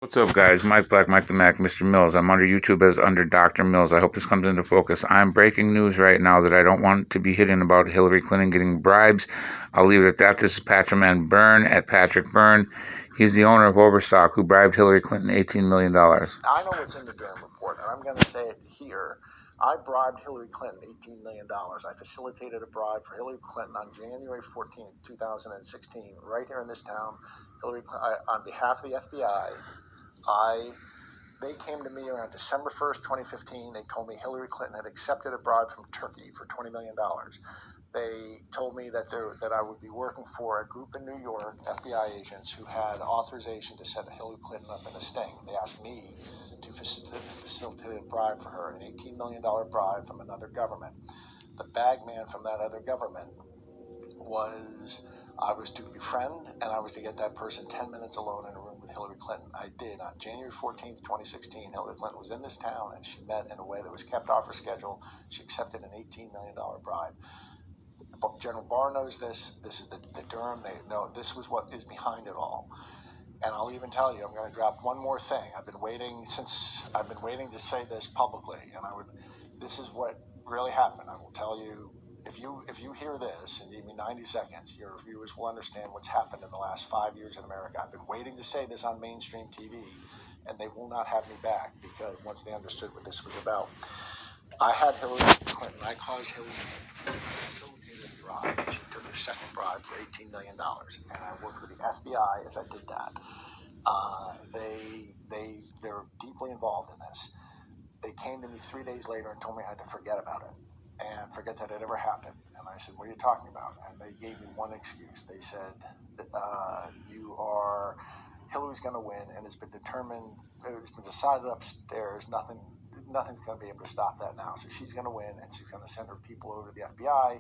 What's up, guys? Mike Black, Mike the Mac, Mr. Mills. I'm under YouTube as under Dr. Mills. I hope this comes into focus. I'm breaking news right now that I don't want to be hidden about Hillary Clinton getting bribes. I'll leave it at that. This is Patrick Man Byrne at Patrick Byrne. He's the owner of Overstock, who bribed Hillary Clinton $18 million. I know what's in the Durham report, and I'm going to say it here. I bribed Hillary Clinton $18 million. I facilitated a bribe for Hillary Clinton on January 14th, 2016, right here in this town. On behalf of the FBI, they came to me around December 1st, 2015. They told me Hillary Clinton had accepted a bribe from Turkey for $20 million. They told me that I would be working for a group in New York, FBI agents, who had authorization to set Hillary Clinton up in a sting. They asked me to facilitate a bribe for her, an $18 million bribe from another government. The bag man from that other government I was to befriend, and I was to get that person 10 minutes alone in a room with Hillary Clinton. I did. On January 14th, 2016, Hillary Clinton was in this town, and she met in a way that was kept off her schedule. She accepted an $18 million bribe. General Barr knows this. This is the Durham. They know this was what is behind it all. And I'll even tell you, I'm going to drop one more thing. I've been waiting to say this publicly, and this is what really happened. I will tell you, if you hear this and give me 90 seconds, your viewers will understand what's happened in the last 5 years in America. I've been waiting to say this on mainstream TV, and they will not have me back, because once they understood what this was about. I had Hillary Clinton. I caused Hillary Clinton to facilitate a bribe. She took her second bribe for $18 million, and I worked with the FBI as I did that. They're deeply involved in this. They came to me 3 days later and told me I had to forget about it and forget that it ever happened. And I said, "What are you talking about?" And they gave me one excuse. They said, Hillary's going to win, and it's been decided upstairs. Nothing's going to be able to stop that now. So she's going to win, and she's going to send her people over to the FBI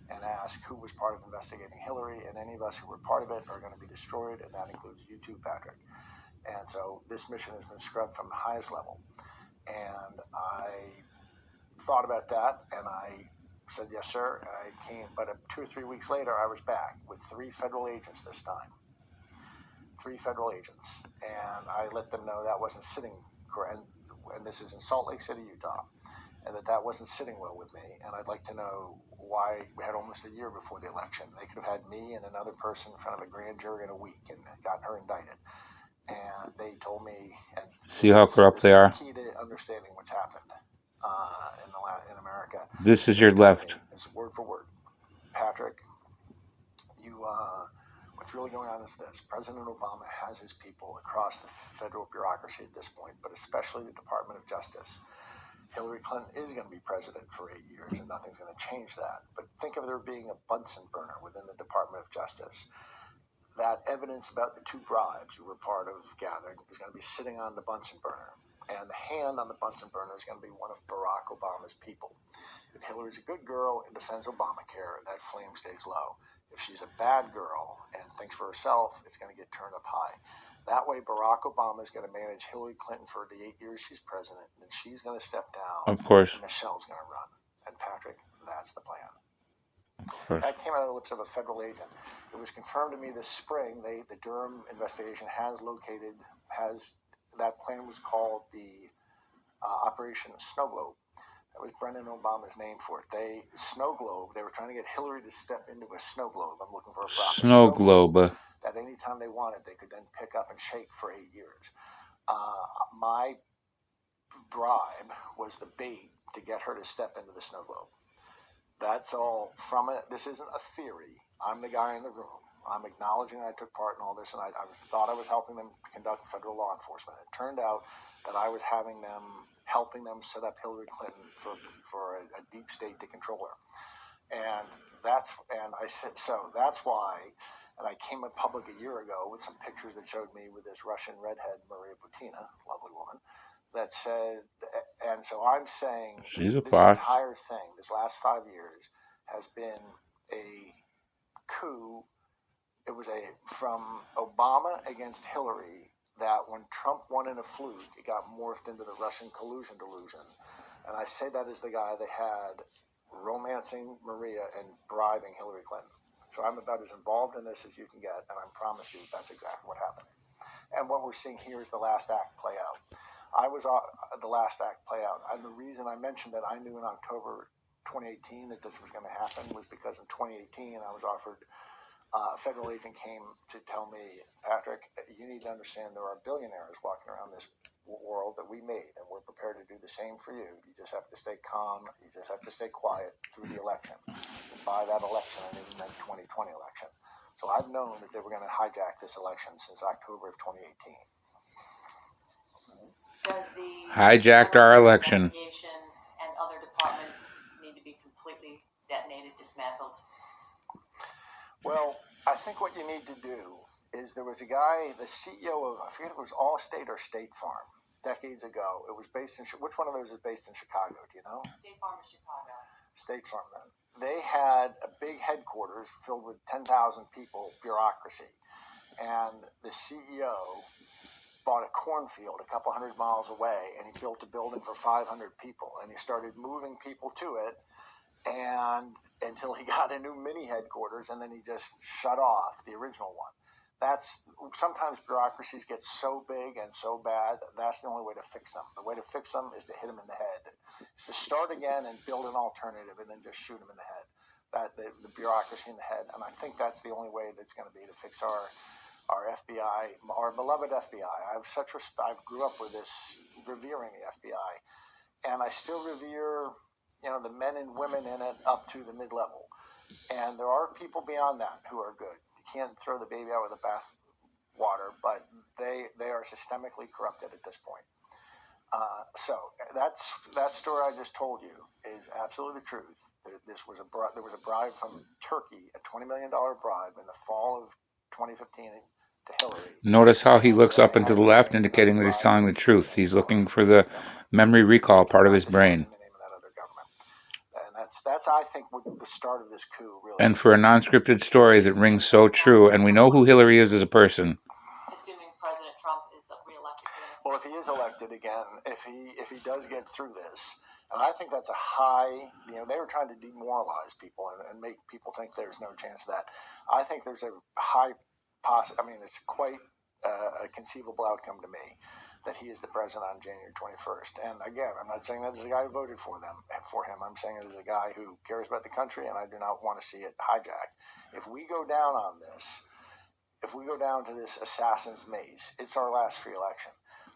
and ask who was part of investigating Hillary, and any of us who were part of it are going to be destroyed, and that includes you too, Patrick. And so this mission has been scrubbed from the highest level. And I thought about that, and I said, yes, sir. And I came, but 2 or 3 weeks later, I was back with 3 federal agents this time. 3 federal agents. And I let them know that wasn't sitting, and this is in Salt Lake City, Utah, and that wasn't sitting well with me. And I'd like to know why we had almost a year before the election. They could have had me and another person in front of a grand jury in a week and gotten her indicted. And they told me, and See how corrupt they are? Key to understanding what's happened in America. This is your left. It's word for word. Patrick, what's really going on is this. President Obama has his people across the federal bureaucracy at this point, but especially the Department of Justice. Hillary Clinton is going to be president for 8 years, and nothing's going to change that. But think of there being a Bunsen burner within the Department of Justice. That evidence about the 2 bribes you were part of gathering is going to be sitting on the Bunsen burner. And the hand on the Bunsen burner is going to be one of Barack Obama's people. If Hillary's a good girl and defends Obamacare, that flame stays low. If she's a bad girl and thinks for herself, it's going to get turned up high. That way, Barack Obama is going to manage Hillary Clinton for the 8 years she's president, and then she's going to step down. Of course. And Michelle's going to run. And Patrick, that's the plan. That came out of the lips of a federal agent. It was confirmed to me this spring. The Durham investigation has that plan was called the Operation Snow Globe. That was Brendan Obama's name for it. They were trying to get Hillary to step into a snow globe. I'm looking for a proper snow globe. That anytime they wanted, they could then pick up and shake for 8 years. My bribe was the bait to get her to step into the snow globe. That's all from it. This isn't a theory. I'm the guy in the room. I'm acknowledging I took part in all this, and I thought I was helping them conduct federal law enforcement. It turned out that I was helping them set up Hillary Clinton for a deep state to control her. And I said, so that's why, and I came in public a year ago with some pictures that showed me with this Russian redhead, Maria Butina, lovely woman, that said, and so I'm saying she's a this fox. Entire thing, this last 5 years, has been a coup. It was from Obama against Hillary, that when Trump won in a fluke, it got morphed into the Russian collusion delusion. And I say that as the guy they had romancing Maria and bribing Hillary Clinton. So I'm about as involved in this as you can get, and I promise you that's exactly what happened. And what we're seeing here is the last act play out. I was the last act play out. And the reason I mentioned that I knew in October 2018 that this was going to happen was because in 2018 I was offered, a federal agent came to tell me, Patrick, you need to understand there are billionaires walking around this world that we made, and we're prepared to do the same for you. You just have to stay calm. You just have to stay quiet through the election. And by that election, I mean the 2020 election. So I've known that they were going to hijack this election since October of 2018. Does the Hijacked our election. investigation and other departments need to be completely detonated, dismantled? Well, I think what you need to do is there was a guy, the CEO of, I forget if it was Allstate or State Farm, decades ago. It was based in, which one of those is based in Chicago? Do you know? State Farm of Chicago. State Farm then. They had a big headquarters filled with 10,000 people, bureaucracy. And the CEO bought a cornfield a couple hundred miles away, and he built a building for 500 people. And he started moving people to it, and until he got a new mini headquarters, and then he just shut off the original one. That's sometimes bureaucracies get so big and so bad. That's the only way to fix them. The way to fix them is to hit them in the head. It's to start again and build an alternative, and then just shoot them in the head. That the bureaucracy in the head, and I think that's the only way that's going to be to fix our FBI, our beloved FBI. I have such respect. I grew up with this, revering the FBI, and I still revere, the men and women in it up to the mid-level. And there are people beyond that who are good. You can't throw the baby out with the bath water, but they are systemically corrupted at this point. So that story I just told you is absolutely the truth. There was a bribe from Turkey, a $20 million bribe in the fall of 2015 to Hillary. Notice how he looks up and to the left, indicating that he's telling the truth. He's looking for the memory recall part of his brain. That's I think the start of this coup, really. And for a non-scripted story that rings so true, and we know who Hillary is as a person. Assuming President Trump is reelected for the next Well, if he is elected again, if he does get through this, and I think that's a high, they were trying to demoralize people and make people think there's no chance of that. I think there's a high it's quite a conceivable outcome to me that he is the president on January 21st. And again, I'm not saying that as a guy who voted for him. I'm saying it as a guy who cares about the country, and I do not want to see it hijacked. If we go down on this, if we go down to this assassin's maze, it's our last free election.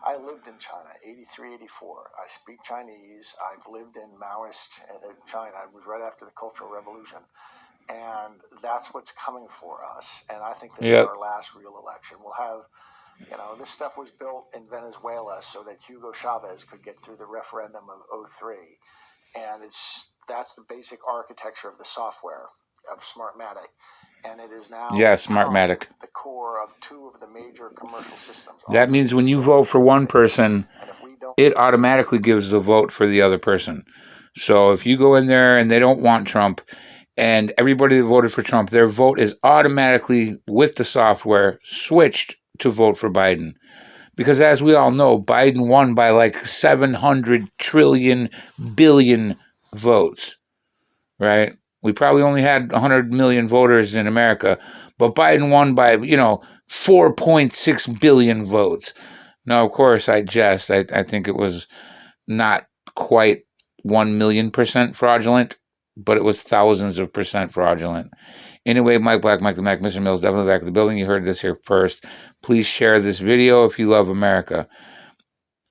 I lived in China, 83, 84. I speak Chinese. I've lived in Maoist China. It was right after the Cultural Revolution. And that's what's coming for us. And I think this is our last real election. We'll have, this stuff was built in Venezuela so that Hugo Chavez could get through the referendum of 03. And that's the basic architecture of the software of Smartmatic. And it is now Smartmatic, the core of two of the major commercial systems. That means when you vote for one person, it automatically gives the vote for the other person. So if you go in there and they don't want Trump, and everybody that voted for Trump, their vote is automatically, with the software, switched to vote for Biden. Because as we all know, Biden won by like 700 trillion billion votes, right? We probably only had 100 million voters in America, but Biden won by, 4.6 billion votes. Now, of course, I jest. I think it was not quite 1,000,000% fraudulent, but it was thousands of percent fraudulent. Anyway, Mike Black, Mike the Mac, Mr. Mills, definitely back in the building. You heard this here first. Please share this video if you love America.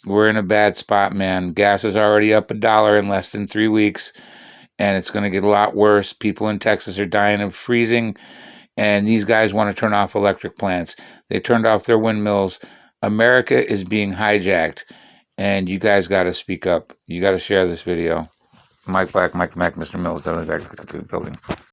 We're in a bad spot, man. Gas is already up $1 in less than 3 weeks, and it's going to get a lot worse. People in Texas are dying of freezing, and these guys want to turn off electric plants. They turned off their windmills. America is being hijacked, and you guys got to speak up. You got to share this video. Mike Black, Mike the Mac, Mr. Mills, definitely back to the building.